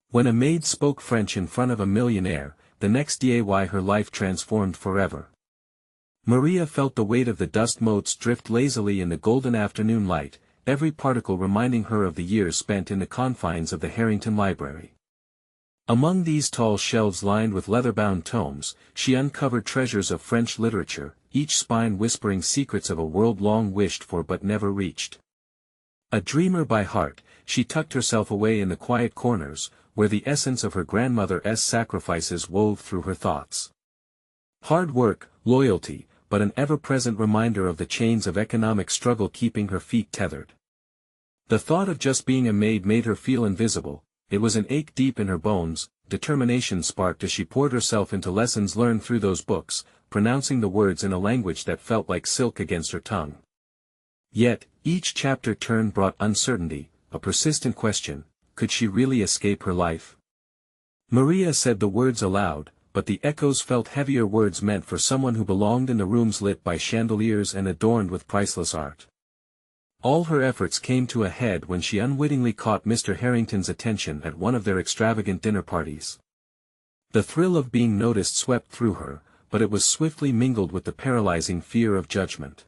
When a maid spoke French in front of a millionaire, the next day her life transformed forever. Maria felt the weight of the dust motes drift lazily in the golden afternoon light, every particle reminding her of the years spent in the confines of the Harrington Library. Among these tall shelves lined with leather-bound tomes, she uncovered treasures of French literature, each spine whispering secrets of a world long wished for but never reached. A dreamer by heart, she tucked herself away in the quiet corners, where the essence of her grandmother's sacrifices wove through her thoughts. Hard work, loyalty, but an ever-present reminder of the chains of economic struggle keeping her feet tethered. The thought of just being a maid made her feel invisible. It was an ache deep in her bones. Determination sparked as she poured herself into lessons learned through those books, pronouncing the words in a language that felt like silk against her tongue. Yet, each chapter turn brought uncertainty, a persistent question: could she really escape her life? Maria said the words aloud, but the echoes felt heavier, words meant for someone who belonged in the rooms lit by chandeliers and adorned with priceless art. All her efforts came to a head when she unwittingly caught Mr. Harrington's attention at one of their extravagant dinner parties. The thrill of being noticed swept through her, but it was swiftly mingled with the paralyzing fear of judgment.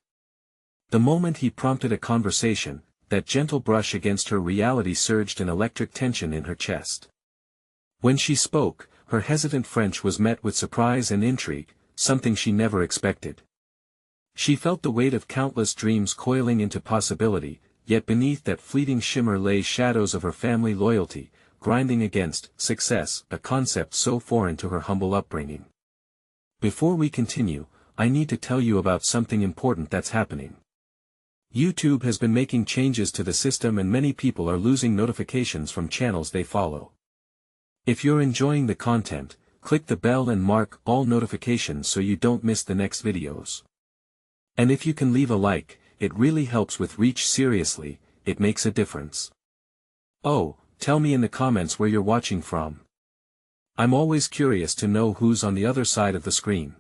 The moment he prompted a conversation, that gentle brush against her reality surged an electric tension in her chest. When she spoke, her hesitant French was met with surprise and intrigue, something she never expected. She felt the weight of countless dreams coiling into possibility, yet beneath that fleeting shimmer lay shadows of her family loyalty, grinding against success, a concept so foreign to her humble upbringing. Before we continue, I need to tell you about something important that's happening. YouTube has been making changes to the system and many people are losing notifications from channels they follow. If you're enjoying the content, click the bell and mark all notifications so you don't miss the next videos. And if you can leave a like, it really helps with reach. Seriously, it makes a difference. Oh, tell me in the comments where you're watching from. I'm always curious to know who's on the other side of the screen.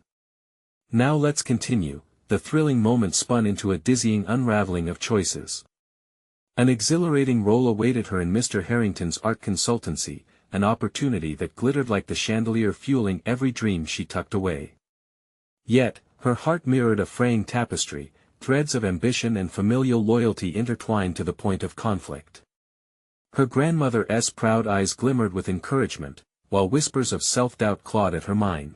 Now let's continue. The thrilling moment spun into a dizzying unraveling of choices. An exhilarating role awaited her in Mr. Harrington's art consultancy, an opportunity that glittered like the chandelier fueling every dream she tucked away. Yet, her heart mirrored a fraying tapestry, threads of ambition and familial loyalty intertwined to the point of conflict. Her grandmother's proud eyes glimmered with encouragement, while whispers of self-doubt clawed at her mind.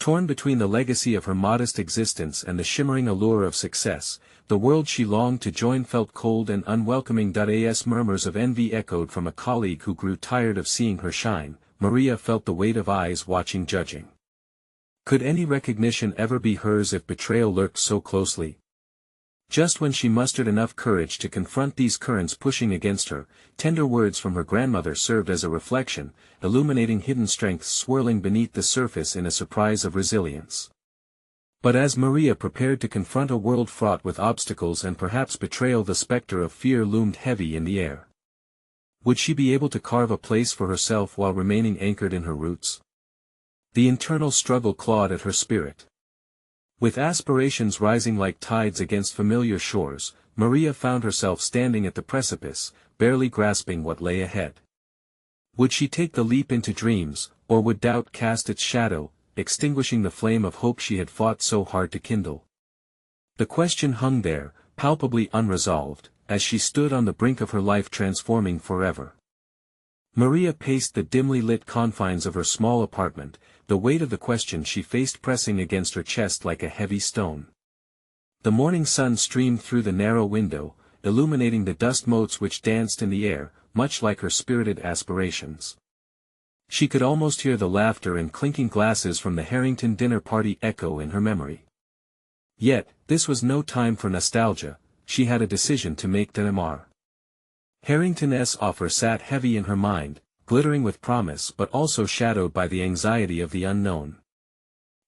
Torn between the legacy of her modest existence and the shimmering allure of success, the world she longed to join felt cold and unwelcoming. As murmurs of envy echoed from a colleague who grew tired of seeing her shine, Maria felt the weight of eyes watching, judging. Could any recognition ever be hers if betrayal lurked so closely? Just when she mustered enough courage to confront these currents pushing against her, tender words from her grandmother served as a reflection, illuminating hidden strengths swirling beneath the surface in a surprise of resilience. But as Maria prepared to confront a world fraught with obstacles and perhaps betrayal, the specter of fear loomed heavy in the air. Would she be able to carve a place for herself while remaining anchored in her roots? The internal struggle clawed at her spirit. With aspirations rising like tides against familiar shores, Maria found herself standing at the precipice, barely grasping what lay ahead. Would she take the leap into dreams, or would doubt cast its shadow, extinguishing the flame of hope she had fought so hard to kindle? The question hung there, palpably unresolved, as she stood on the brink of her life transforming forever. Maria paced the dimly lit confines of her small apartment, the weight of the question she faced pressing against her chest like a heavy stone. The morning sun streamed through the narrow window, illuminating the dust motes which danced in the air, much like her spirited aspirations. She could almost hear the laughter and clinking glasses from the Harrington dinner party echo in her memory. Yet, this was no time for nostalgia. She had a decision to make. Harrington's offer sat heavy in her mind, glittering with promise but also shadowed by the anxiety of the unknown.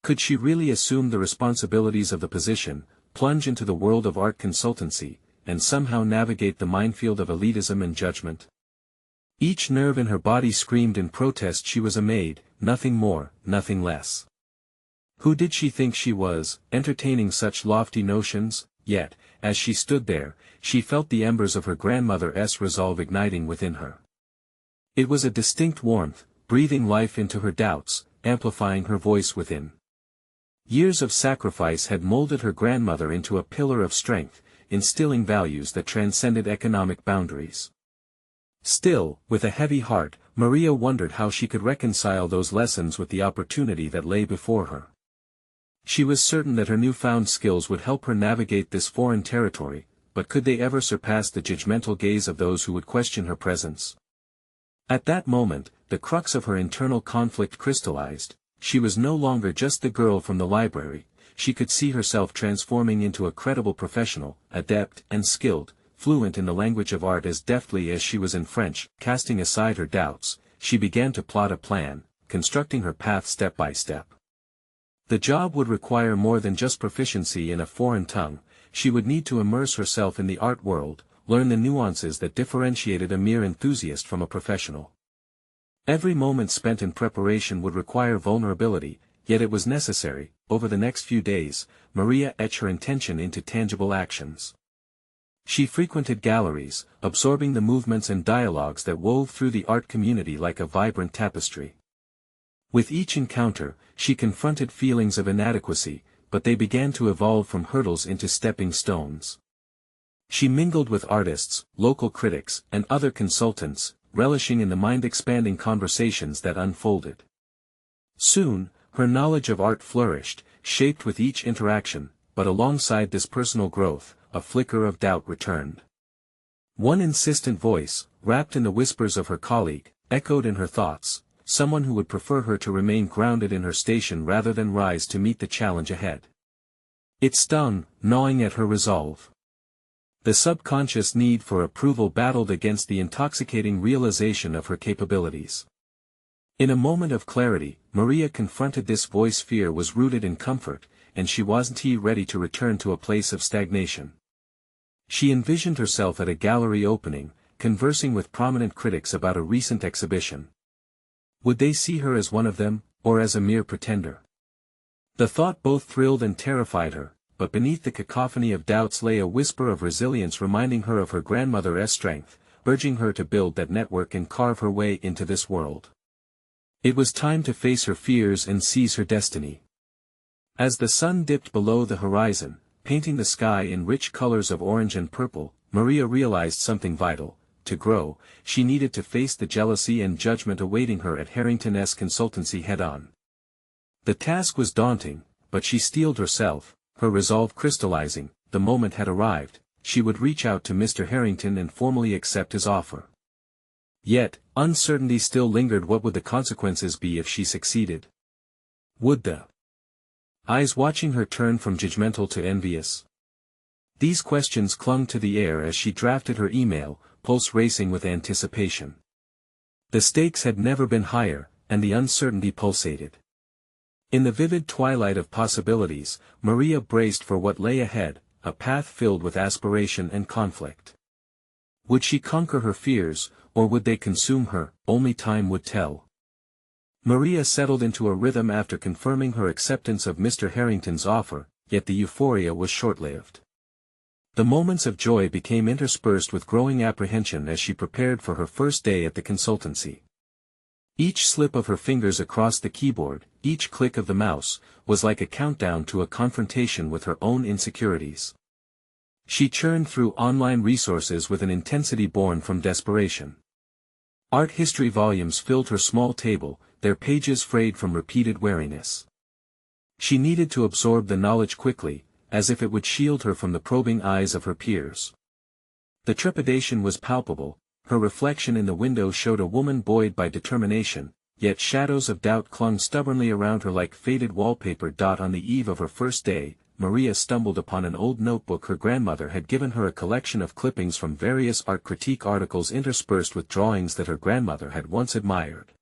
Could she really assume the responsibilities of the position, plunge into the world of art consultancy, and somehow navigate the minefield of elitism and judgment? Each nerve in her body screamed in protest. She was a maid, nothing more, nothing less. Who did she think she was, entertaining such lofty notions? Yet, as she stood there, she felt the embers of her grandmother's resolve igniting within her. It was a distinct warmth, breathing life into her doubts, amplifying her voice within. Years of sacrifice had molded her grandmother into a pillar of strength, instilling values that transcended economic boundaries. Still, with a heavy heart, Maria wondered how she could reconcile those lessons with the opportunity that lay before her. She was certain that her newfound skills would help her navigate this foreign territory, but could they ever surpass the judgmental gaze of those who would question her presence? At that moment, the crux of her internal conflict crystallized. She was no longer just the girl from the library, she could see herself transforming into a credible professional, adept and skilled, fluent in the language of art as deftly as she was in French. Casting aside her doubts, she began to plot a plan, constructing her path step by step. The job would require more than just proficiency in a foreign tongue. She would need to immerse herself in the art world, learn the nuances that differentiated a mere enthusiast from a professional. Every moment spent in preparation would require vulnerability, yet it was necessary. Over the next few days, Maria etched her intention into tangible actions. She frequented galleries, absorbing the movements and dialogues that wove through the art community like a vibrant tapestry. With each encounter, she confronted feelings of inadequacy, but they began to evolve from hurdles into stepping stones. She mingled with artists, local critics, and other consultants, relishing in the mind-expanding conversations that unfolded. Soon, her knowledge of art flourished, shaped with each interaction, but alongside this personal growth, a flicker of doubt returned. One insistent voice, wrapped in the whispers of her colleague, echoed in her thoughts, someone who would prefer her to remain grounded in her station rather than rise to meet the challenge ahead. It stung, gnawing at her resolve. The subconscious need for approval battled against the intoxicating realization of her capabilities. In a moment of clarity, Maria confronted this voice. Fear was rooted in comfort, and she wasn't ready to return to a place of stagnation. She envisioned herself at a gallery opening, conversing with prominent critics about a recent exhibition. Would they see her as one of them, or as a mere pretender? The thought both thrilled and terrified her, but beneath the cacophony of doubts lay a whisper of resilience reminding her of her grandmother's strength, urging her to build that network and carve her way into this world. It was time to face her fears and seize her destiny. As the sun dipped below the horizon, painting the sky in rich colors of orange and purple, Maria realized something vital. To grow, she needed to face the jealousy and judgment awaiting her at Harrington's consultancy head-on. The task was daunting, but she steeled herself, her resolve crystallizing. The moment had arrived. She would reach out to Mr. Harrington and formally accept his offer. Yet, uncertainty still lingered. What would the consequences be if she succeeded? Would the eyes watching her turn from judgmental to envious? These questions clung to the air as she drafted her email, pulse racing with anticipation. The stakes had never been higher, and the uncertainty pulsated. In the vivid twilight of possibilities, Maria braced for what lay ahead, a path filled with aspiration and conflict. Would she conquer her fears, or would they consume her? Only time would tell. Maria settled into a rhythm after confirming her acceptance of Mr. Harrington's offer, yet the euphoria was short-lived. The moments of joy became interspersed with growing apprehension as she prepared for her first day at the consultancy. Each slip of her fingers across the keyboard, each click of the mouse, was like a countdown to a confrontation with her own insecurities. She churned through online resources with an intensity born from desperation. Art history volumes filled her small table, their pages frayed from repeated weariness. She needed to absorb the knowledge quickly, as if it would shield her from the probing eyes of her peers. The trepidation was palpable. Her reflection in the window showed a woman buoyed by determination, yet shadows of doubt clung stubbornly around her like faded wallpaper. On the eve of her first day, Maria stumbled upon an old notebook. Her grandmother had given her a collection of clippings from various art critique articles interspersed with drawings that her grandmother had once admired.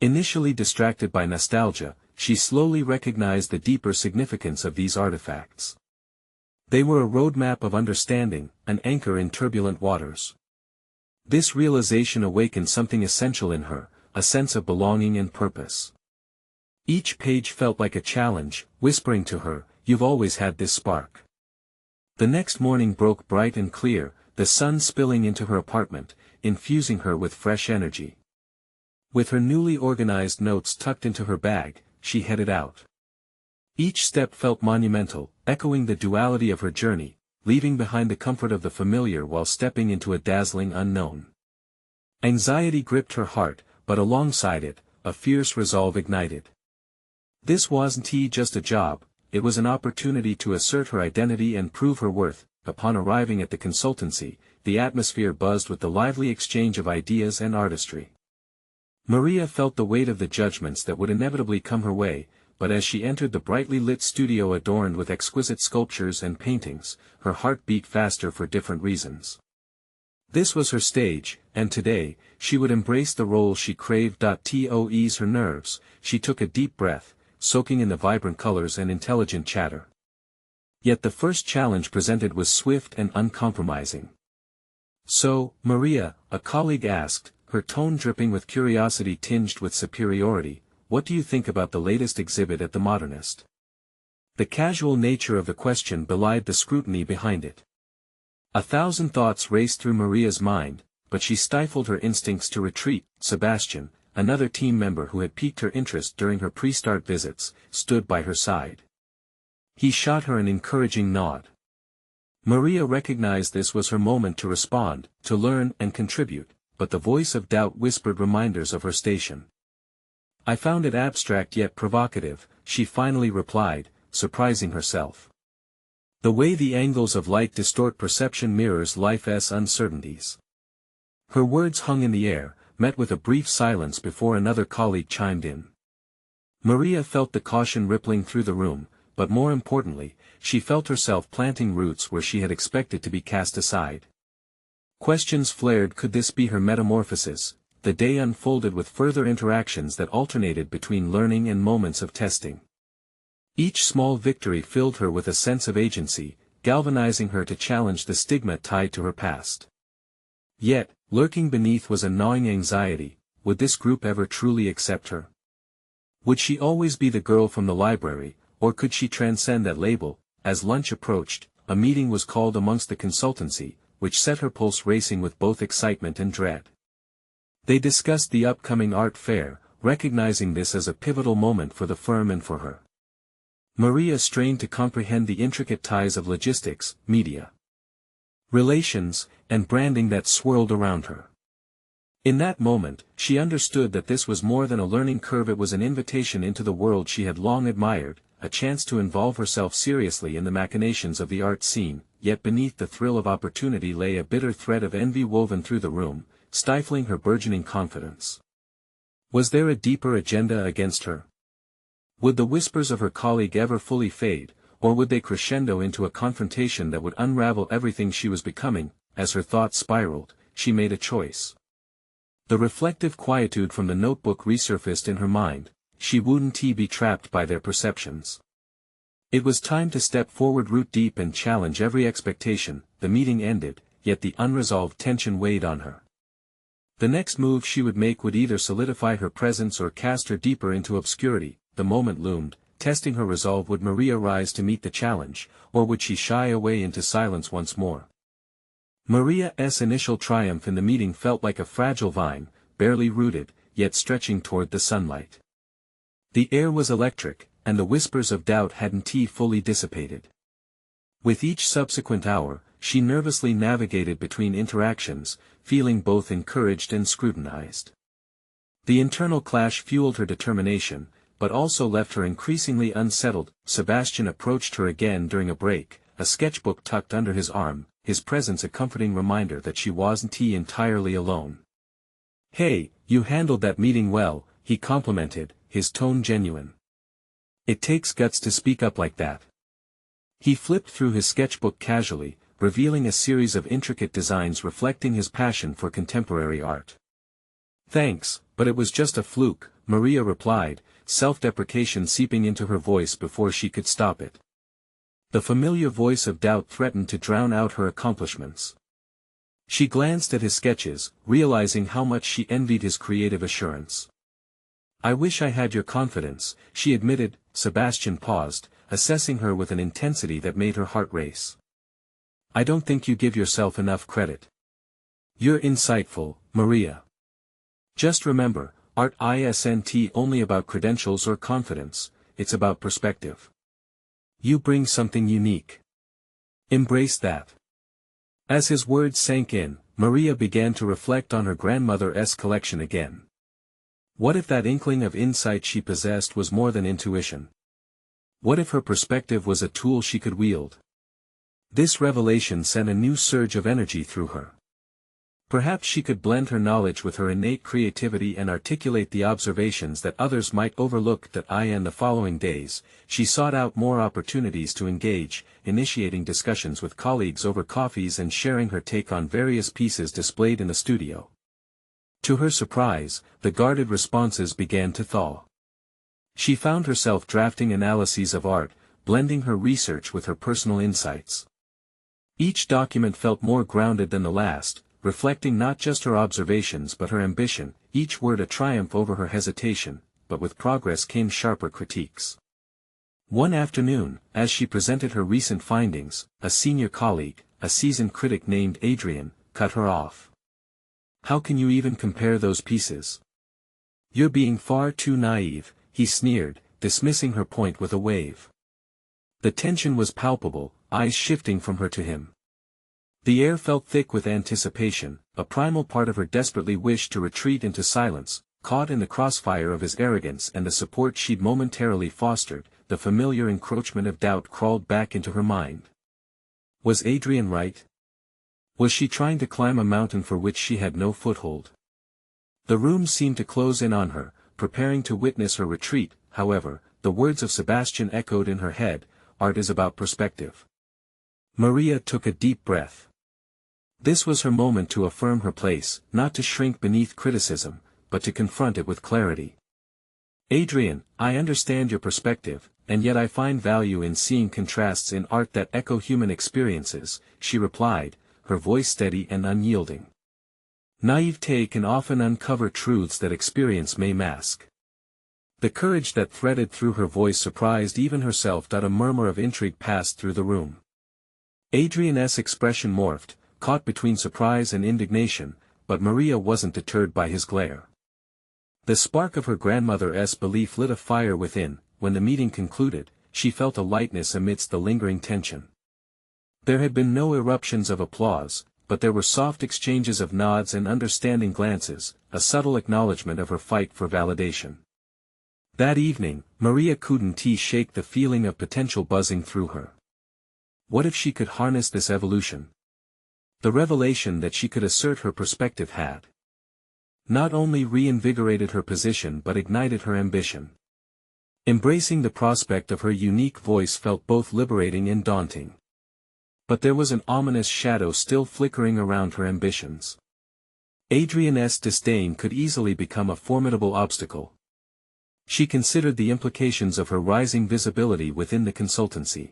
Initially distracted by nostalgia, she slowly recognized the deeper significance of these artifacts. They were a roadmap of understanding, an anchor in turbulent waters. This realization awakened something essential in her, a sense of belonging and purpose. Each page felt like a challenge, whispering to her, "You've always had this spark." The next morning broke bright and clear, the sun spilling into her apartment, infusing her with fresh energy. With her newly organized notes tucked into her bag, she headed out. Each step felt monumental, echoing the duality of her journey, leaving behind the comfort of the familiar while stepping into a dazzling unknown. Anxiety gripped her heart, but alongside it, a fierce resolve ignited. This wasn't just a job, it was an opportunity to assert her identity and prove her worth. Upon arriving at the consultancy, the atmosphere buzzed with the lively exchange of ideas and artistry. Maria felt the weight of the judgments that would inevitably come her way, but as she entered the brightly lit studio adorned with exquisite sculptures and paintings, her heart beat faster for different reasons. This was her stage, and today, she would embrace the role she craved. To ease her nerves, she took a deep breath, soaking in the vibrant colors and intelligent chatter. Yet the first challenge presented was swift and uncompromising. "So, Maria," a colleague asked, her tone dripping with curiosity tinged with superiority, "what do you think about the latest exhibit at the Modernist?" The casual nature of the question belied the scrutiny behind it. 1,000 thoughts raced through Maria's mind, but she stifled her instincts to retreat. Sebastian, another team member who had piqued her interest during her pre-start visits, stood by her side. He shot her an encouraging nod. Maria recognized this was her moment to respond, to learn and contribute, but the voice of doubt whispered reminders of her station. "I found it abstract yet provocative," she finally replied, surprising herself. "The way the angles of light distort perception mirrors life's uncertainties." Her words hung in the air, met with a brief silence before another colleague chimed in. Maria felt the caution rippling through the room, but more importantly, she felt herself planting roots where she had expected to be cast aside. Questions flared: could this be her metamorphosis? The day unfolded with further interactions that alternated between learning and moments of testing. Each small victory filled her with a sense of agency, galvanizing her to challenge the stigma tied to her past. Yet, lurking beneath was a gnawing anxiety: would this group ever truly accept her? Would she always be the girl from the library, or could she transcend that label? As lunch approached, a meeting was called amongst the consultancy, which set her pulse racing with both excitement and dread. They discussed the upcoming art fair, recognizing this as a pivotal moment for the firm and for her. Maria strained to comprehend the intricate ties of logistics, media relations, and branding that swirled around her. In that moment, she understood that this was more than a learning curve. It was an invitation into the world she had long admired, a chance to involve herself seriously in the machinations of the art scene. Yet beneath the thrill of opportunity lay a bitter thread of envy woven through the room, stifling her burgeoning confidence. Was there a deeper agenda against her? Would the whispers of her colleague ever fully fade, or would they crescendo into a confrontation that would unravel everything she was becoming? As her thoughts spiraled, she made a choice. The reflective quietude from the notebook resurfaced in her mind. She wouldn't be trapped by their perceptions. It was time to step forward, root deep, and challenge every expectation. The meeting ended, yet the unresolved tension weighed on her. The next move she would make would either solidify her presence or cast her deeper into obscurity. The moment loomed, testing her resolve. Would Maria rise to meet the challenge, or would she shy away into silence once more? Maria's initial triumph in the meeting felt like a fragile vine, barely rooted, yet stretching toward the sunlight. The air was electric, and the whispers of doubt hadn't fully dissipated. With each subsequent hour, she nervously navigated between interactions, feeling both encouraged and scrutinized. The internal clash fueled her determination, but also left her increasingly unsettled. Sebastian approached her again during a break, a sketchbook tucked under his arm, his presence a comforting reminder that she wasn't entirely alone. "Hey, you handled that meeting well," he complimented, his tone genuine. "It takes guts to speak up like that." He flipped through his sketchbook casually, revealing a series of intricate designs reflecting his passion for contemporary art. "Thanks, but it was just a fluke," Maria replied, self-deprecation seeping into her voice before she could stop it. The familiar voice of doubt threatened to drown out her accomplishments. She glanced at his sketches, realizing how much she envied his creative assurance. "I wish I had your confidence," she admitted. Sebastian paused, assessing her with an intensity that made her heart race. "I don't think you give yourself enough credit. You're insightful, Maria. Just remember, Art isn't only about credentials or confidence, it's about perspective. You bring something unique. Embrace that. As his words sank in, Maria began to reflect on her grandmother's collection again. What if that inkling of insight she possessed was more than intuition? What if her perspective was a tool she could wield? This revelation sent a new surge of energy through her. Perhaps she could blend her knowledge with her innate creativity and articulate the observations that others might overlook. In the following days, she sought out more opportunities to engage, initiating discussions with colleagues over coffees and sharing her take on various pieces displayed in the studio. To her surprise, the guarded responses began to thaw. She found herself drafting analyses of art, blending her research with her personal insights. Each document felt more grounded than the last, reflecting not just her observations but her ambition, each word a triumph over her hesitation, but with progress came sharper critiques. One afternoon, as she presented her recent findings, a senior colleague, a seasoned critic named Adrian, cut her off. "How can you even compare those pieces? You're being far too naive," he sneered, dismissing her point with a wave. The tension was palpable, eyes shifting from her to him. The air felt thick with anticipation, a primal part of her desperately wished to retreat into silence, caught in the crossfire of his arrogance and the support she'd momentarily fostered. The familiar encroachment of doubt crawled back into her mind. Was Adrian right? Was she trying to climb a mountain for which she had no foothold? The room seemed to close in on her, preparing to witness her retreat. However, the words of Sebastian echoed in her head, "Art is about perspective." Maria took a deep breath. This was her moment to affirm her place, not to shrink beneath criticism, but to confront it with clarity. "Adrian, I understand your perspective, and yet I find value in seeing contrasts in art that echo human experiences," she replied, her voice steady and unyielding. Naivete can often uncover truths that experience may mask. The courage that threaded through her voice surprised even herself. A murmur of intrigue passed through the room. Adrian's expression morphed, caught between surprise and indignation, but Maria wasn't deterred by his glare. The spark of her grandmother's belief lit a fire within. When the meeting concluded, she felt a lightness amidst the lingering tension. There had been no eruptions of applause, but there were soft exchanges of nods and understanding glances, a subtle acknowledgement of her fight for validation. That evening, Maria couldn't shake the feeling of potential buzzing through her. What if she could harness this evolution? The revelation that she could assert her perspective had not only reinvigorated her position but ignited her ambition. Embracing the prospect of her unique voice felt both liberating and daunting. But there was an ominous shadow still flickering around her ambitions. Adrian's disdain could easily become a formidable obstacle. She considered the implications of her rising visibility within the consultancy.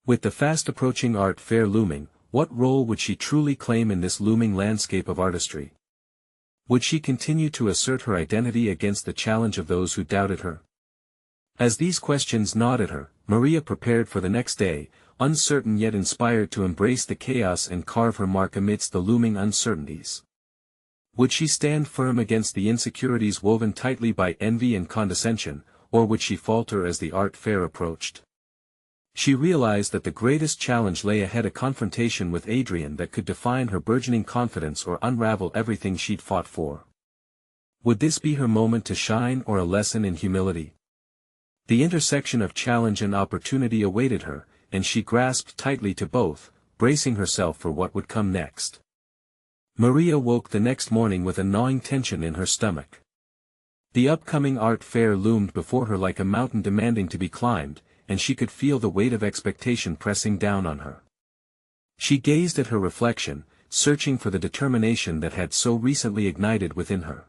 With the fast-approaching art fair looming, what role would she truly claim in this looming landscape of artistry? Would she continue to assert her identity against the challenge of those who doubted her? As these questions gnawed at her, Maria prepared for the next day, uncertain yet inspired to embrace the chaos and carve her mark amidst the looming uncertainties. Would she stand firm against the insecurities woven tightly by envy and condescension, or would she falter as the art fair approached? She realized that the greatest challenge lay ahead, a confrontation with Adrian that could define her burgeoning confidence or unravel everything she'd fought for. Would this be her moment to shine or a lesson in humility? The intersection of challenge and opportunity awaited her, and she grasped tightly to both, bracing herself for what would come next. Maria woke the next morning with a gnawing tension in her stomach. The upcoming art fair loomed before her like a mountain demanding to be climbed, and she could feel the weight of expectation pressing down on her. She gazed at her reflection, searching for the determination that had so recently ignited within her.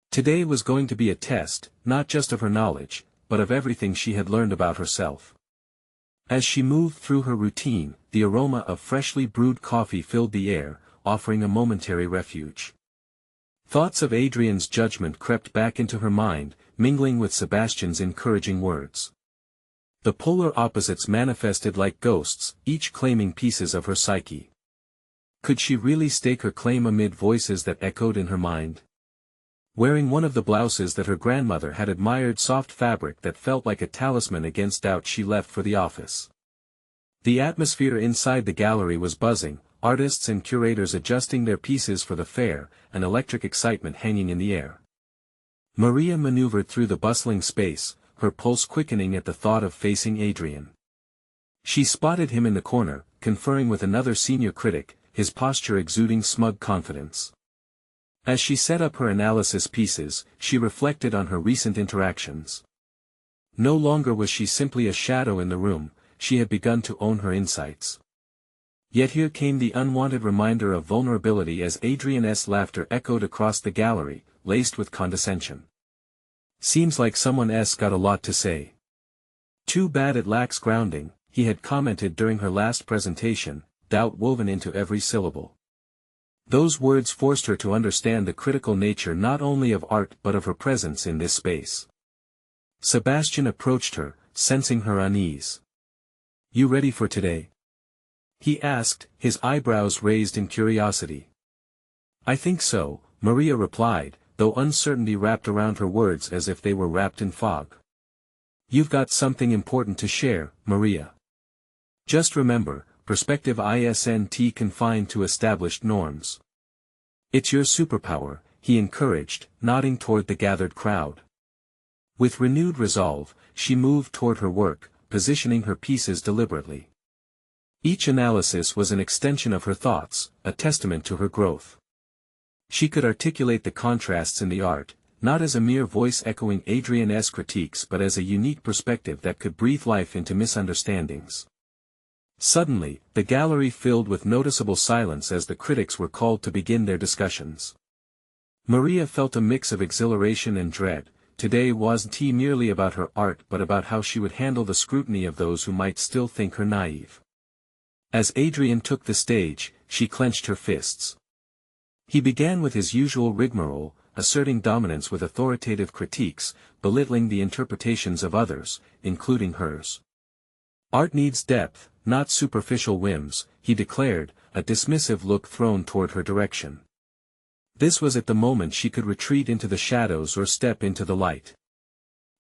Today was going to be a test, not just of her knowledge, but of everything she had learned about herself. As she moved through her routine, the aroma of freshly brewed coffee filled the air, offering a momentary refuge. Thoughts of Adrian's judgment crept back into her mind, mingling with Sebastian's encouraging words. The polar opposites manifested like ghosts, each claiming pieces of her psyche. Could she really stake her claim amid voices that echoed in her mind? Wearing one of the blouses that her grandmother had admired, soft fabric that felt like a talisman against doubt, she left for the office. The atmosphere inside the gallery was buzzing, artists and curators adjusting their pieces for the fair, an electric excitement hanging in the air. Maria maneuvered through the bustling space, her pulse quickening at the thought of facing Adrian. She spotted him in the corner, conferring with another senior critic, his posture exuding smug confidence. As she set up her analysis pieces, she reflected on her recent interactions. No longer was she simply a shadow in the room, she had begun to own her insights. Yet here came the unwanted reminder of vulnerability as Adrian's laughter echoed across the gallery, laced with condescension. "Seems like someone's got a lot to say. Too bad it lacks grounding," he had commented during her last presentation, doubt woven into every syllable. Those words forced her to understand the critical nature not only of art but of her presence in this space. Sebastian approached her, sensing her unease. "You ready for today?" he asked, his eyebrows raised in curiosity. "I think so," Maria replied, though uncertainty wrapped around her words as if they were wrapped in fog. "You've got something important to share, Maria. Just remember, perspective isn't confined to established norms. It's your superpower," he encouraged, nodding toward the gathered crowd. With renewed resolve, she moved toward her work, positioning her pieces deliberately. Each analysis was an extension of her thoughts, a testament to her growth. She could articulate the contrasts in the art, not as a mere voice echoing Adrian's critiques but as a unique perspective that could breathe life into misunderstandings. Suddenly, the gallery filled with noticeable silence as the critics were called to begin their discussions. Maria felt a mix of exhilaration and dread. Today wasn't merely about her art but about how she would handle the scrutiny of those who might still think her naive. As Adrian took the stage, she clenched her fists. He began with his usual rigmarole, asserting dominance with authoritative critiques, belittling the interpretations of others, including hers. "Art needs depth, not superficial whims," he declared, a dismissive look thrown toward her direction. This was at the moment she could retreat into the shadows or step into the light.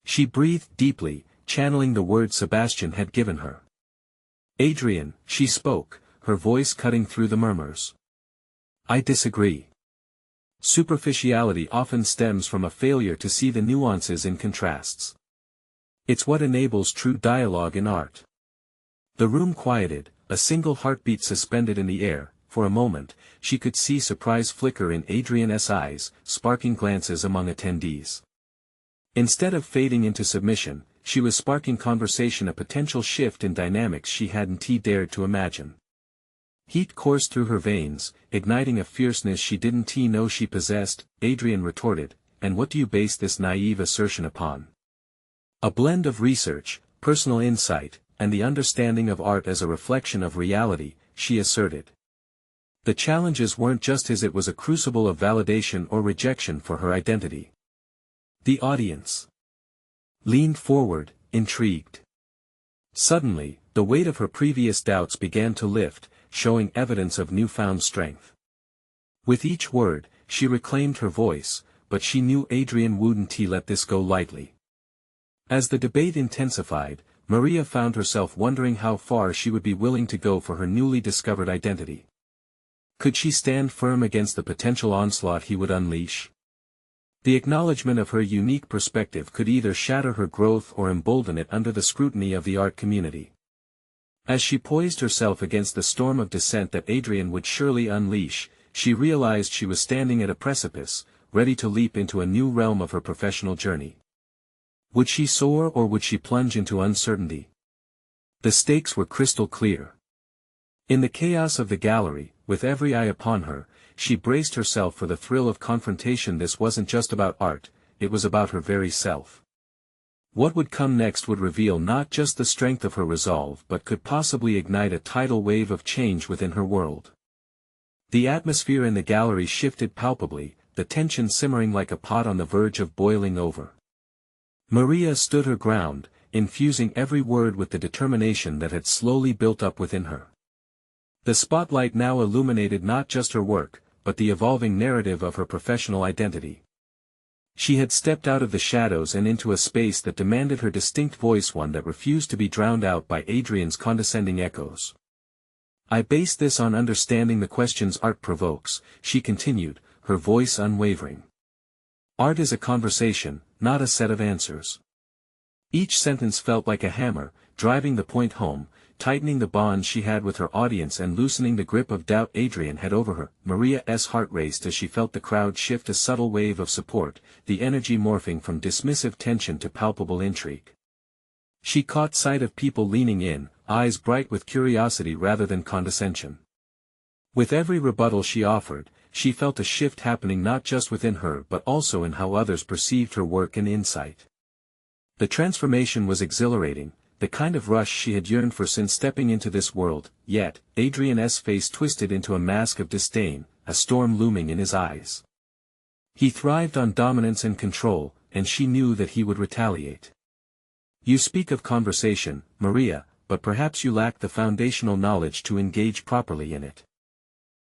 She breathed deeply, channeling the words Sebastian had given her. "Adrian," she spoke, her voice cutting through the murmurs. "I disagree. Superficiality often stems from a failure to see the nuances in contrasts. It's what enables true dialogue in art." The room quieted, a single heartbeat suspended in the air. For a moment, she could see surprise flicker in Adrian's eyes, sparking glances among attendees. Instead of fading into submission, she was sparking conversation, a potential shift in dynamics she hadn't dared to imagine. Heat coursed through her veins, igniting a fierceness she didn't know she possessed. Adrian retorted, "And what do you base this naive assertion upon?" "A blend of research, personal insight, and the understanding of art as a reflection of reality," she asserted. The challenges weren't just his, it was a crucible of validation or rejection for her identity. The audience leaned forward, intrigued. Suddenly, the weight of her previous doubts began to lift, showing evidence of newfound strength. With each word, she reclaimed her voice, but she knew Adrian wouldn't let this go lightly. As the debate intensified, Maria found herself wondering how far she would be willing to go for her newly discovered identity. Could she stand firm against the potential onslaught he would unleash? The acknowledgement of her unique perspective could either shatter her growth or embolden it under the scrutiny of the art community. As she poised herself against the storm of dissent that Adrian would surely unleash, she realized she was standing at a precipice, ready to leap into a new realm of her professional journey. Would she soar or would she plunge into uncertainty? The stakes were crystal clear. In the chaos of the gallery, with every eye upon her, she braced herself for the thrill of confrontation. This wasn't just about art, it was about her very self. What would come next would reveal not just the strength of her resolve but could possibly ignite a tidal wave of change within her world. The atmosphere in the gallery shifted palpably, the tension simmering like a pot on the verge of boiling over. Maria stood her ground, infusing every word with the determination that had slowly built up within her. The spotlight now illuminated not just her work, but the evolving narrative of her professional identity. She had stepped out of the shadows and into a space that demanded her distinct voice, one that refused to be drowned out by Adrian's condescending echoes. I base this on understanding the questions art provokes, she continued, her voice unwavering. Art is a conversation, not a set of answers. Each sentence felt like a hammer, driving the point home, tightening the bond she had with her audience and loosening the grip of doubt Adrian had over her. Maria's heart raced as she felt the crowd shift, a subtle wave of support, the energy morphing from dismissive tension to palpable intrigue. She caught sight of people leaning in, eyes bright with curiosity rather than condescension. With every rebuttal she offered, she felt a shift happening not just within her but also in how others perceived her work and insight. The transformation was exhilarating, the kind of rush she had yearned for since stepping into this world, yet, Adrian's face twisted into a mask of disdain, a storm looming in his eyes. He thrived on dominance and control, and she knew that he would retaliate. You speak of conversation, Maria, but perhaps you lack the foundational knowledge to engage properly in it.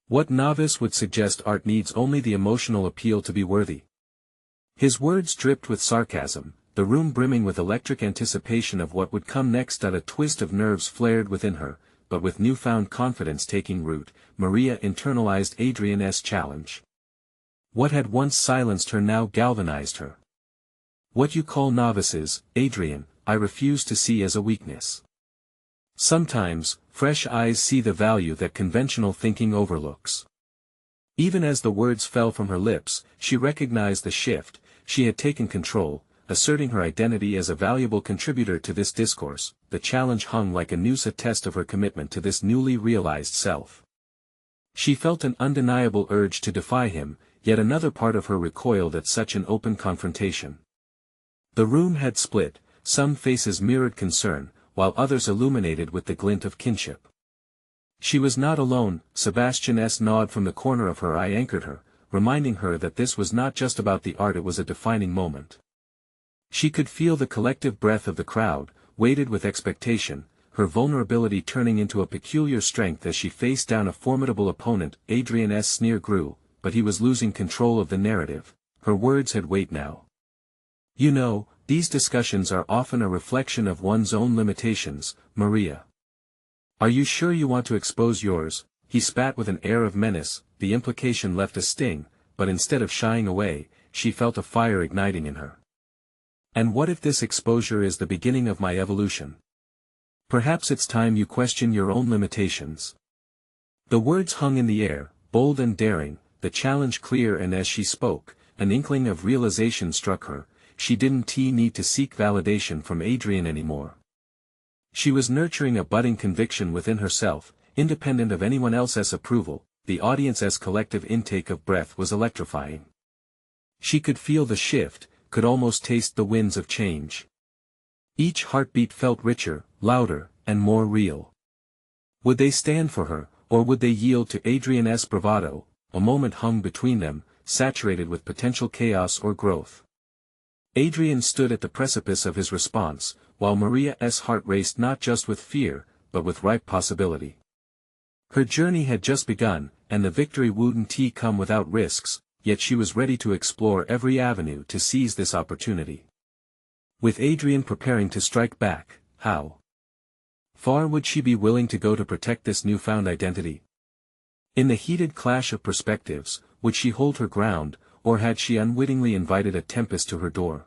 What novice would suggest art needs only the emotional appeal to be worthy? His words dripped with sarcasm, the room brimming with electric anticipation of what would come next. A twist of nerves flared within her, but with newfound confidence taking root, Maria internalized Adrian's challenge. What had once silenced her now galvanized her. What you call novices, Adrian, I refuse to see as a weakness. Sometimes, fresh eyes see the value that conventional thinking overlooks. Even as the words fell from her lips, she recognized the shift. She had taken control, asserting her identity as a valuable contributor to this discourse. The challenge hung like a noose, a test of her commitment to this newly realized self. She felt an undeniable urge to defy him, yet another part of her recoiled at such an open confrontation. The room had split, some faces mirrored concern, while others illuminated with the glint of kinship. She was not alone. Sebastian's nod from the corner of her eye anchored her, reminding her that this was not just about the art, it was a defining moment. She could feel the collective breath of the crowd, weighted with expectation, her vulnerability turning into a peculiar strength as she faced down a formidable opponent. Adrian's sneer grew, but he was losing control of the narrative. Her words had weight now. You know, these discussions are often a reflection of one's own limitations, Maria. Are you sure you want to expose yours? He spat with an air of menace. The implication left a sting, but instead of shying away, she felt a fire igniting in her. And what if this exposure is the beginning of my evolution? Perhaps it's time you question your own limitations. The words hung in the air, bold and daring, the challenge clear, and as she spoke, an inkling of realization struck her. She didn't need to seek validation from Adrian anymore. She was nurturing a budding conviction within herself, independent of anyone else's approval. The audience's collective intake of breath was electrifying. She could feel the shift, could almost taste the winds of change. Each heartbeat felt richer, louder, and more real. Would they stand for her, or would they yield to Adrian's bravado? A moment hung between them, saturated with potential chaos or growth. Adrian stood at the precipice of his response, while Maria's heart raced not just with fear, but with ripe possibility. Her journey had just begun, and the victory wouldn't come without risks, yet she was ready to explore every avenue to seize this opportunity. With Adrian preparing to strike back, how far would she be willing to go to protect this newfound identity? In the heated clash of perspectives, would she hold her ground, or had she unwittingly invited a tempest to her door?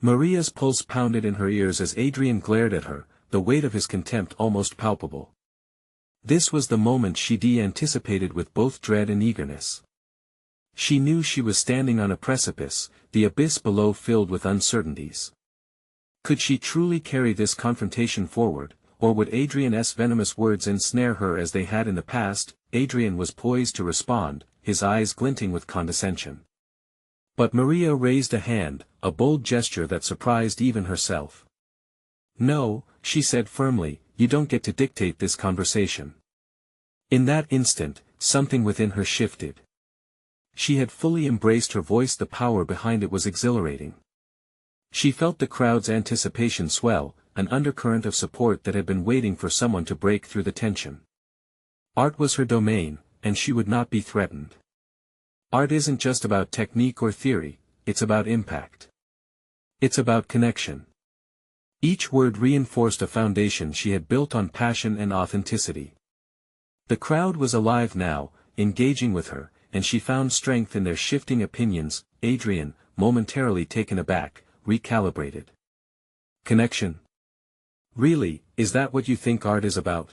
Maria's pulse pounded in her ears as Adrian glared at her, the weight of his contempt almost palpable. This was the moment she anticipated with both dread and eagerness. She knew she was standing on a precipice, the abyss below filled with uncertainties. Could she truly carry this confrontation forward, or would Adrian's venomous words ensnare her as they had in the past? Adrian was poised to respond, his eyes glinting with condescension. But Maria raised a hand, a bold gesture that surprised even herself. No, she said firmly, you don't get to dictate this conversation. In that instant, something within her shifted. She had fully embraced her voice, the power behind it was exhilarating. She felt the crowd's anticipation swell, an undercurrent of support that had been waiting for someone to break through the tension. Art was her domain, and she would not be threatened. Art isn't just about technique or theory, it's about impact. It's about connection. Each word reinforced a foundation she had built on passion and authenticity. The crowd was alive now, engaging with her, and she found strength in their shifting opinions. Adrian, momentarily taken aback, recalibrated. Connection? Really, is that what you think art is about?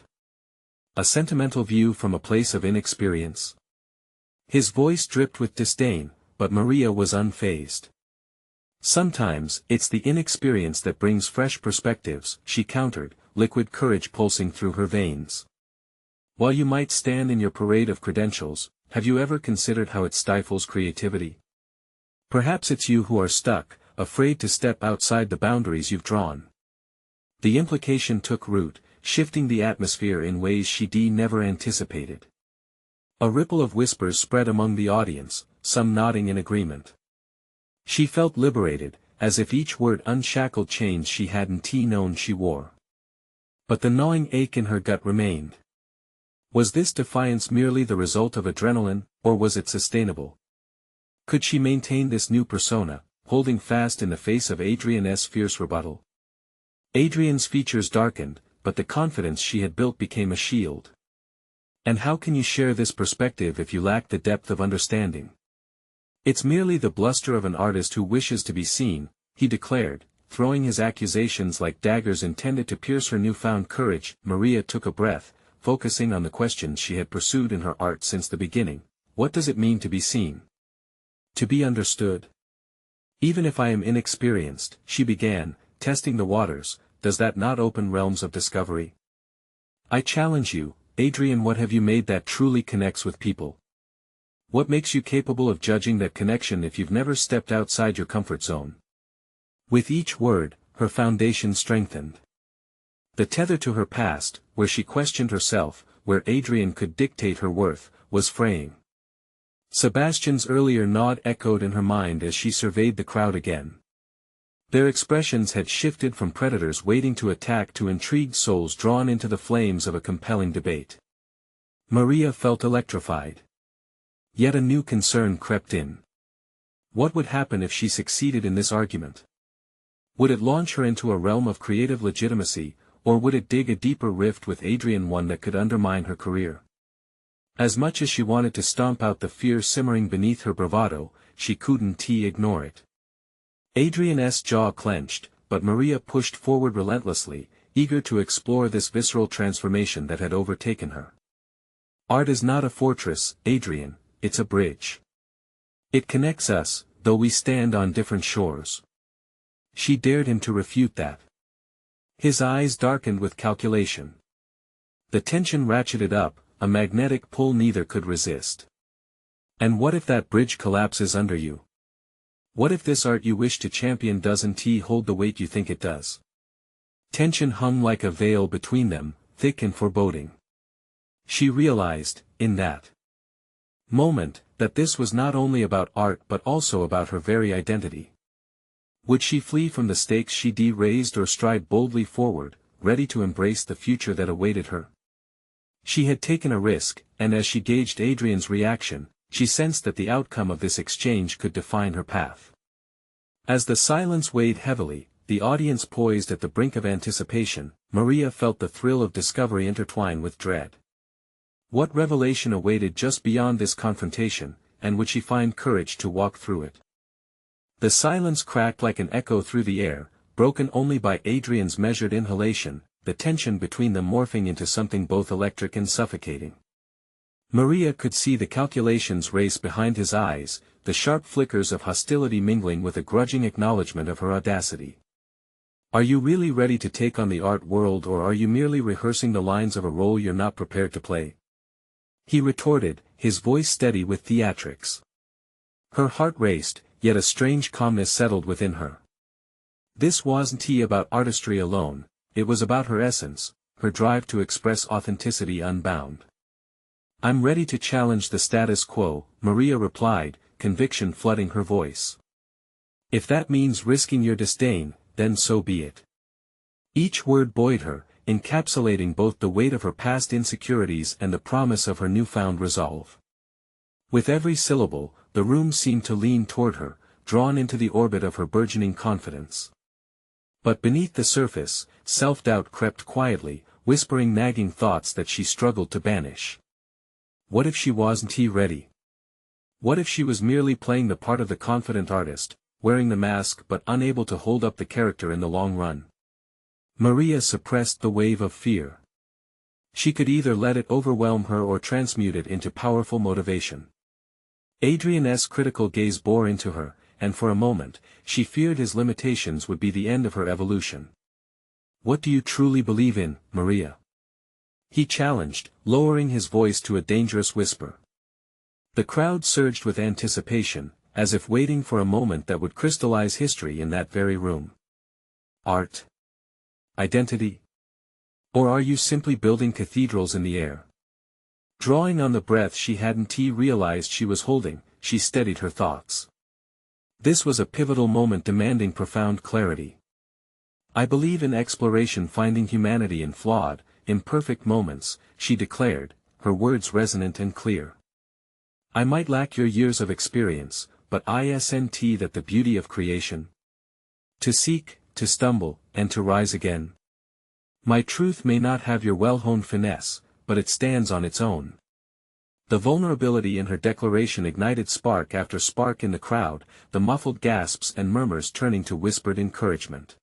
A sentimental view from a place of inexperience? His voice dripped with disdain, but Maria was unfazed. Sometimes, it's the inexperience that brings fresh perspectives, she countered, liquid courage pulsing through her veins. While you might stand in your parade of credentials, have you ever considered how it stifles creativity? Perhaps it's you who are stuck, afraid to step outside the boundaries you've drawn. The implication took root, shifting the atmosphere in ways she never anticipated. A ripple of whispers spread among the audience, some nodding in agreement. She felt liberated, as if each word unshackled chains she hadn't known she wore. But the gnawing ache in her gut remained. Was this defiance merely the result of adrenaline, or was it sustainable? Could she maintain this new persona, holding fast in the face of Adrian's fierce rebuttal? Adrian's features darkened, but the confidence she had built became a shield. And how can you share this perspective if you lack the depth of understanding? It's merely the bluster of an artist who wishes to be seen, he declared, throwing his accusations like daggers intended to pierce her newfound courage. Maria took a breath, focusing on the questions she had pursued in her art since the beginning. What does it mean to be seen? To be understood? Even if I am inexperienced, she began, testing the waters, does that not open realms of discovery? I challenge you, Adrian, what have you made that truly connects with people? What makes you capable of judging that connection if you've never stepped outside your comfort zone? With each word, her foundation strengthened. The tether to her past, where she questioned herself, where Adrian could dictate her worth, was fraying. Sebastian's earlier nod echoed in her mind as she surveyed the crowd again. Their expressions had shifted from predators waiting to attack to intrigued souls drawn into the flames of a compelling debate. Maria felt electrified. Yet a new concern crept in. What would happen if she succeeded in this argument? Would it launch her into a realm of creative legitimacy, or would it dig a deeper rift with Adrian, one that could undermine her career? As much as she wanted to stomp out the fear simmering beneath her bravado, she couldn't ignore it. Adrian's jaw clenched, but Maria pushed forward relentlessly, eager to explore this visceral transformation that had overtaken her. Art is not a fortress, Adrian, it's a bridge. It connects us, though we stand on different shores. She dared him to refute that. His eyes darkened with calculation. The tension ratcheted up, a magnetic pull neither could resist. And what if that bridge collapses under you? What if this art you wish to champion doesn't hold the weight you think it does? Tension hung like a veil between them, thick and foreboding. She realized, in that moment, that this was not only about art but also about her very identity. Would she flee from the stakes she raised or stride boldly forward, ready to embrace the future that awaited her? She had taken a risk, and as she gauged Adrian's reaction, she sensed that the outcome of this exchange could define her path. As the silence weighed heavily, the audience poised at the brink of anticipation, Maria felt the thrill of discovery intertwine with dread. What revelation awaited just beyond this confrontation, and would she find courage to walk through it? The silence cracked like an echo through the air, broken only by Adrian's measured inhalation, the tension between them morphing into something both electric and suffocating. Maria could see the calculations race behind his eyes, the sharp flickers of hostility mingling with a grudging acknowledgement of her audacity. Are you really ready to take on the art world, or are you merely rehearsing the lines of a role you're not prepared to play? He retorted, his voice steady with theatrics. Her heart raced, yet a strange calmness settled within her. This wasn't about artistry alone, it was about her essence, her drive to express authenticity unbound. I'm ready to challenge the status quo, Maria replied, conviction flooding her voice. If that means risking your disdain, then so be it. Each word buoyed her, encapsulating both the weight of her past insecurities and the promise of her newfound resolve. With every syllable, the room seemed to lean toward her, drawn into the orbit of her burgeoning confidence. But beneath the surface, self-doubt crept quietly, whispering nagging thoughts that she struggled to banish. What if she wasn't ready? What if she was merely playing the part of the confident artist, wearing the mask but unable to hold up the character in the long run? Maria suppressed the wave of fear. She could either let it overwhelm her or transmute it into powerful motivation. Adrian's critical gaze bore into her, and for a moment, she feared his limitations would be the end of her evolution. "What do you truly believe in, Maria?" he challenged, lowering his voice to a dangerous whisper. The crowd surged with anticipation, as if waiting for a moment that would crystallize history in that very room. Art? Identity? Or are you simply building cathedrals in the air? Drawing on the breath she hadn't realized she was holding, she steadied her thoughts. This was a pivotal moment demanding profound clarity. "I believe in exploration, finding humanity in flawed, imperfect moments," she declared, her words resonant and clear. "I might lack your years of experience, but I sent that the beauty of creation. To seek, to stumble, and to rise again. My truth may not have your well-honed finesse, but it stands on its own." The vulnerability in her declaration ignited spark after spark in the crowd, the muffled gasps and murmurs turning to whispered encouragement.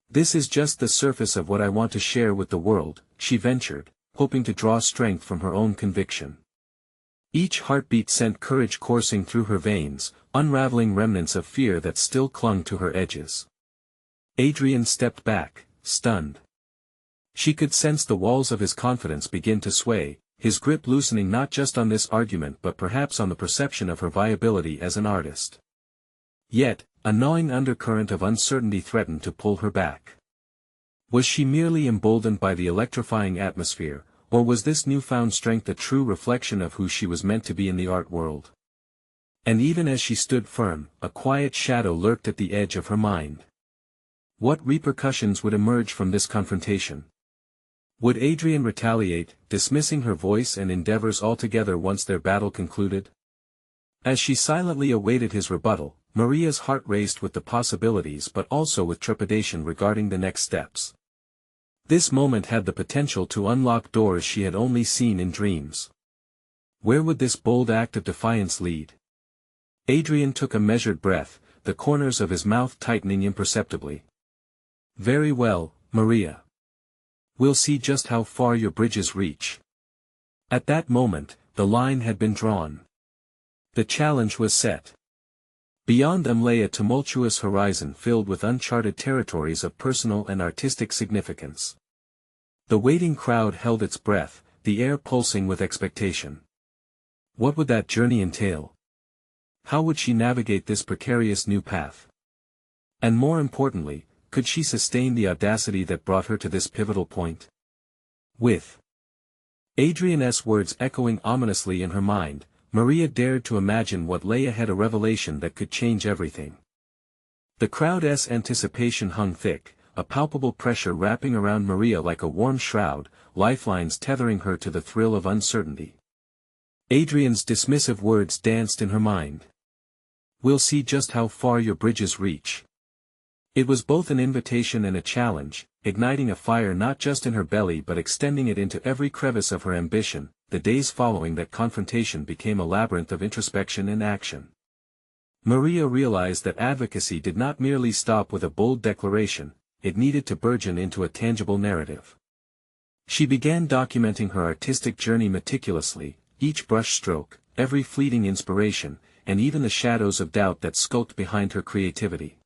"This is just the surface of what I want to share with the world," she ventured, hoping to draw strength from her own conviction. Each heartbeat sent courage coursing through her veins, unraveling remnants of fear that still clung to her edges. Adrian stepped back, stunned. She could sense the walls of his confidence begin to sway, his grip loosening not just on this argument but perhaps on the perception of her viability as an artist. Yet, a gnawing undercurrent of uncertainty threatened to pull her back. Was she merely emboldened by the electrifying atmosphere, or was this newfound strength a true reflection of who she was meant to be in the art world? And even as she stood firm, a quiet shadow lurked at the edge of her mind. What repercussions would emerge from this confrontation? Would Adrian retaliate, dismissing her voice and endeavors altogether once their battle concluded? As she silently awaited his rebuttal, Maria's heart raced with the possibilities but also with trepidation regarding the next steps. This moment had the potential to unlock doors she had only seen in dreams. Where would this bold act of defiance lead? Adrian took a measured breath, the corners of his mouth tightening imperceptibly. "Very well, Maria. We'll see just how far your bridges reach." At that moment, the line had been drawn. The challenge was set. Beyond them lay a tumultuous horizon filled with uncharted territories of personal and artistic significance. The waiting crowd held its breath, the air pulsing with expectation. What would that journey entail? How would she navigate this precarious new path? And more importantly, could she sustain the audacity that brought her to this pivotal point? With Adrian's words echoing ominously in her mind, Maria dared to imagine what lay ahead, a revelation that could change everything. The crowd's anticipation hung thick, a palpable pressure wrapping around Maria like a warm shroud, lifelines tethering her to the thrill of uncertainty. Adrian's dismissive words danced in her mind. "We'll see just how far your bridges reach." It was both an invitation and a challenge, igniting a fire not just in her belly but extending it into every crevice of her ambition. The days following that confrontation became a labyrinth of introspection and action. Maria realized that advocacy did not merely stop with a bold declaration, it needed to burgeon into a tangible narrative. She began documenting her artistic journey meticulously, each brushstroke, every fleeting inspiration, and even the shadows of doubt that skulked behind her creativity.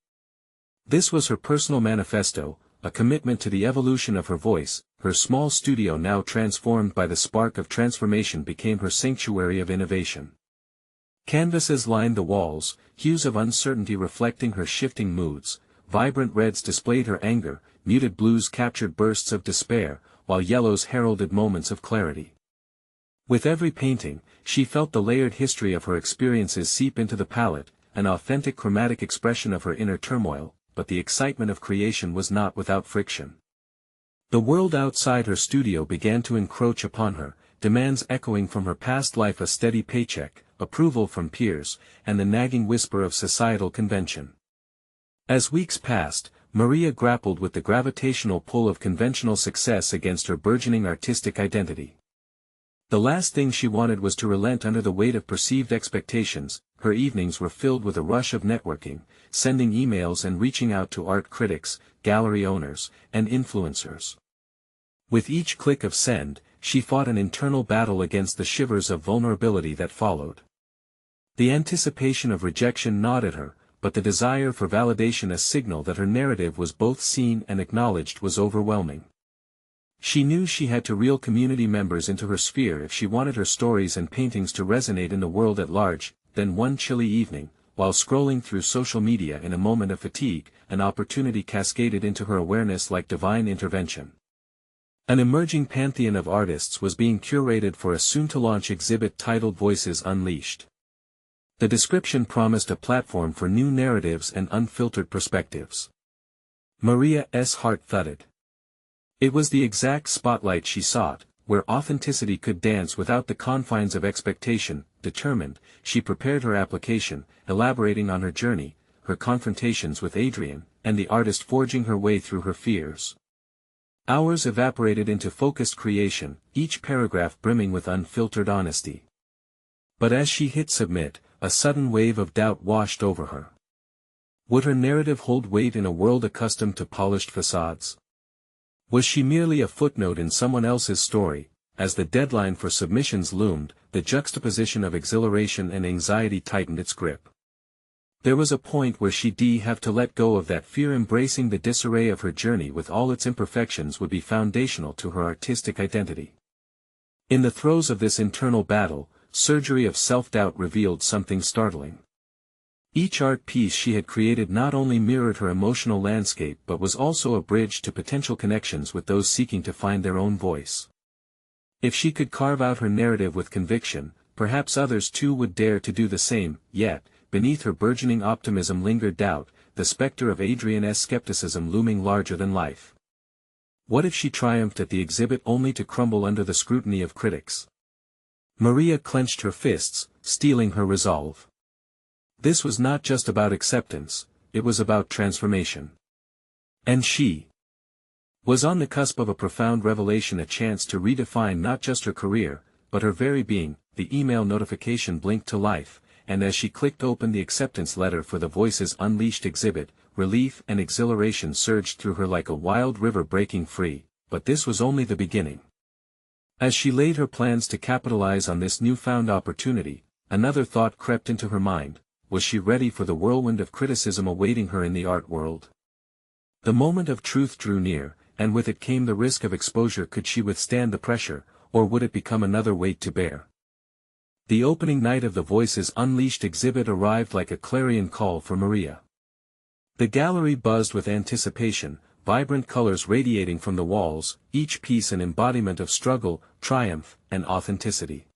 This was her personal manifesto, a commitment to the evolution of her voice. Her small studio, now transformed by the spark of transformation, became her sanctuary of innovation. Canvases lined the walls, hues of uncertainty reflecting her shifting moods, vibrant reds displayed her anger, muted blues captured bursts of despair, while yellows heralded moments of clarity. With every painting, she felt the layered history of her experiences seep into the palette, an authentic chromatic expression of her inner turmoil. But the excitement of creation was not without friction. The world outside her studio began to encroach upon her, demands echoing from her past life, a steady paycheck, approval from peers, and the nagging whisper of societal convention. As weeks passed, Maria grappled with the gravitational pull of conventional success against her burgeoning artistic identity. The last thing she wanted was to relent under the weight of perceived expectations. Her evenings were filled with a rush of networking, sending emails and reaching out to art critics, gallery owners, and influencers. With each click of send, she fought an internal battle against the shivers of vulnerability that followed. The anticipation of rejection gnawed at her, but the desire for validation, a signal that her narrative was both seen and acknowledged, was overwhelming. She knew she had to reel community members into her sphere if she wanted her stories and paintings to resonate in the world at large. Then one chilly evening, while scrolling through social media in a moment of fatigue, an opportunity cascaded into her awareness like divine intervention. An emerging pantheon of artists was being curated for a soon-to-launch exhibit titled Voices Unleashed. The description promised a platform for new narratives and unfiltered perspectives. Maria's heart thudded. It was the exact spotlight she sought, where authenticity could dance without the confines of expectation. Determined, she prepared her application, elaborating on her journey, her confrontations with Adrian, and the artist forging her way through her fears. Hours evaporated into focused creation, each paragraph brimming with unfiltered honesty. But as she hit submit, a sudden wave of doubt washed over her. Would her narrative hold weight in a world accustomed to polished facades? Was she merely a footnote in someone else's story? As the deadline for submissions loomed, the juxtaposition of exhilaration and anxiety tightened its grip. There was a point where she'd have to let go of that fear. Embracing the disarray of her journey with all its imperfections would be foundational to her artistic identity. In the throes of this internal battle, surgery of self-doubt revealed something startling. Each art piece she had created not only mirrored her emotional landscape but was also a bridge to potential connections with those seeking to find their own voice. If she could carve out her narrative with conviction, perhaps others too would dare to do the same. Yet, beneath her burgeoning optimism lingered doubt, the specter of Adrian's skepticism looming larger than life. What if she triumphed at the exhibit only to crumble under the scrutiny of critics? Maria clenched her fists, steeling her resolve. This was not just about acceptance, it was about transformation. And she was on the cusp of a profound revelation, a chance to redefine not just her career, but her very being. The email notification blinked to life, and as she clicked open the acceptance letter for the Voices Unleashed exhibit, relief and exhilaration surged through her like a wild river breaking free. But this was only the beginning. As she laid her plans to capitalize on this newfound opportunity, another thought crept into her mind. Was she ready for the whirlwind of criticism awaiting her in the art world? The moment of truth drew near, and with it came the risk of exposure. Could she withstand the pressure, or would it become another weight to bear? The opening night of the Voices Unleashed exhibit arrived like a clarion call for Maria. The gallery buzzed with anticipation, vibrant colors radiating from the walls, each piece an embodiment of struggle, triumph, and authenticity.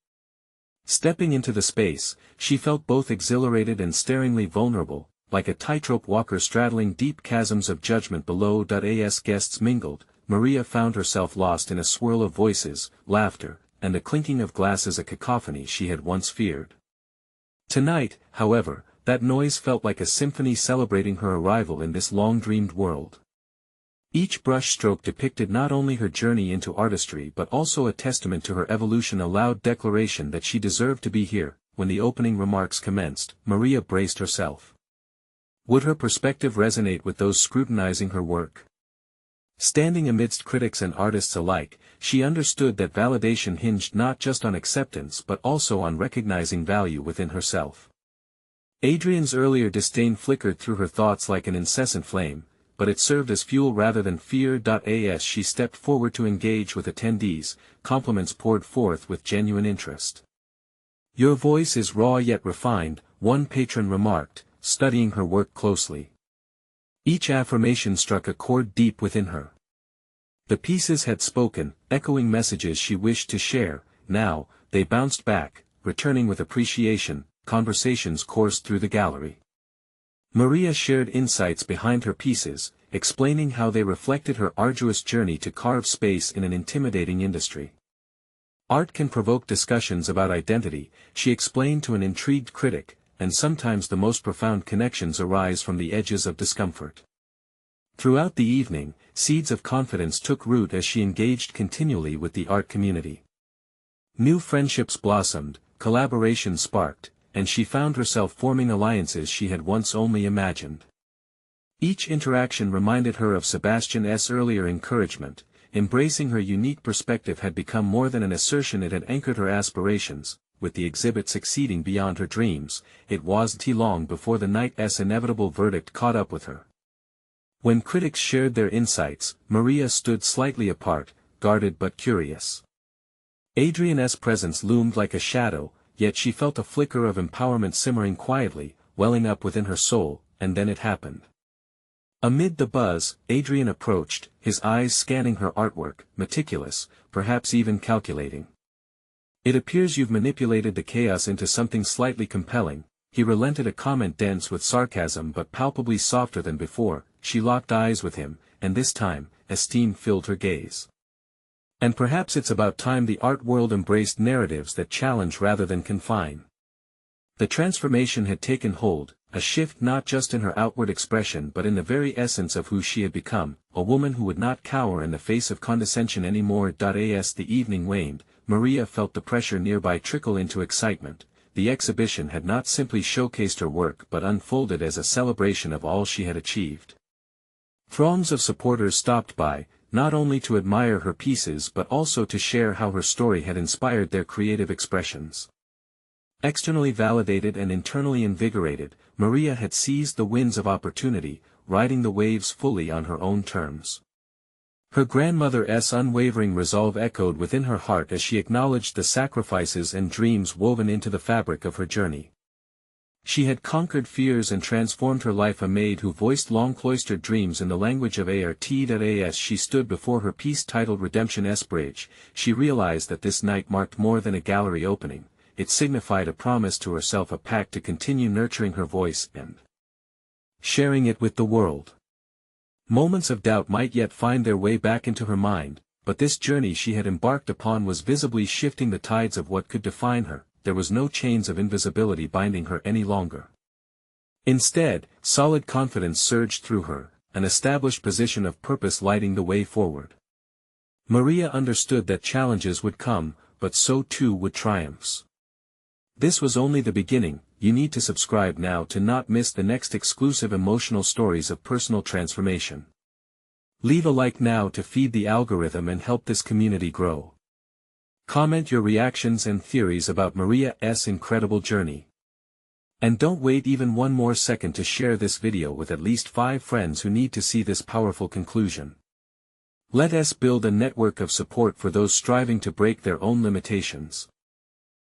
Stepping into the space, she felt both exhilarated and staringly vulnerable, like a tightrope walker straddling deep chasms of judgment below. As guests mingled, Maria found herself lost in a swirl of voices, laughter, and the clinking of glasses, a cacophony she had once feared. Tonight, however, that noise felt like a symphony celebrating her arrival in this long-dreamed world. Each brushstroke depicted not only her journey into artistry but also a testament to her evolution, a loud declaration that she deserved to be here. When the opening remarks commenced, Maria braced herself. Would her perspective resonate with those scrutinizing her work? Standing amidst critics and artists alike, she understood that validation hinged not just on acceptance but also on recognizing value within herself. Adrian's earlier disdain flickered through her thoughts like an incessant flame, but it served as fuel rather than fear. As she stepped forward to engage with attendees, compliments poured forth with genuine interest. "Your voice is raw yet refined," one patron remarked, studying her work closely. Each affirmation struck a chord deep within her. The pieces had spoken, echoing messages she wished to share. Now, they bounced back, returning with appreciation. Conversations coursed through the gallery. Maria shared insights behind her pieces, explaining how they reflected her arduous journey to carve space in an intimidating industry. Art can provoke discussions about identity, she explained to an intrigued critic, and sometimes the most profound connections arise from the edges of discomfort. Throughout the evening, seeds of confidence took root as she engaged continually with the art community. New friendships blossomed, collaboration sparked, and she found herself forming alliances she had once only imagined. Each interaction reminded her of Sebastian's earlier encouragement. Embracing her unique perspective had become more than an assertion, it had anchored her aspirations. With the exhibit succeeding beyond her dreams, it wasn't long before the night's inevitable verdict caught up with her. When critics shared their insights, Maria stood slightly apart, guarded but curious. Adrian's presence loomed like a shadow, yet she felt a flicker of empowerment simmering quietly, welling up within her soul, and then it happened. Amid the buzz, Adrian approached, his eyes scanning her artwork, meticulous, perhaps even calculating. "It appears you've manipulated the chaos into something slightly compelling," he relented, a comment dense with sarcasm but palpably softer than before. She locked eyes with him, and this time, esteem filled her gaze. "And perhaps it's about time the art world embraced narratives that challenge rather than confine." The transformation had taken hold, a shift not just in her outward expression but in the very essence of who she had become, a woman who would not cower in the face of condescension anymore. As the evening waned, Maria felt the pressure nearby trickle into excitement. The exhibition had not simply showcased her work but unfolded as a celebration of all she had achieved. Throngs of supporters stopped by, not only to admire her pieces but also to share how her story had inspired their creative expressions. Externally validated and internally invigorated, Maria had seized the winds of opportunity, riding the waves fully on her own terms. Her grandmother's unwavering resolve echoed within her heart as she acknowledged the sacrifices and dreams woven into the fabric of her journey. She had conquered fears and transformed her life, a maid who voiced long-cloistered dreams in the language of art. As she stood before her piece titled Redemption's Bridge, she realized that this night marked more than a gallery opening. It signified a promise to herself, a pact to continue nurturing her voice and sharing it with the world. Moments of doubt might yet find their way back into her mind, but this journey she had embarked upon was visibly shifting the tides of what could define her. There was no chains of invisibility binding her any longer. Instead, solid confidence surged through her, an established position of purpose lighting the way forward. Maria understood that challenges would come, but so too would triumphs. This was only the beginning. You need to subscribe now to not miss the next exclusive emotional stories of personal transformation. Leave a like now to feed the algorithm and help this community grow. Comment your reactions and theories about Maria's incredible journey. And don't wait even one more second to share this video with at least 5 friends who need to see this powerful conclusion. Let us build a network of support for those striving to break their own limitations.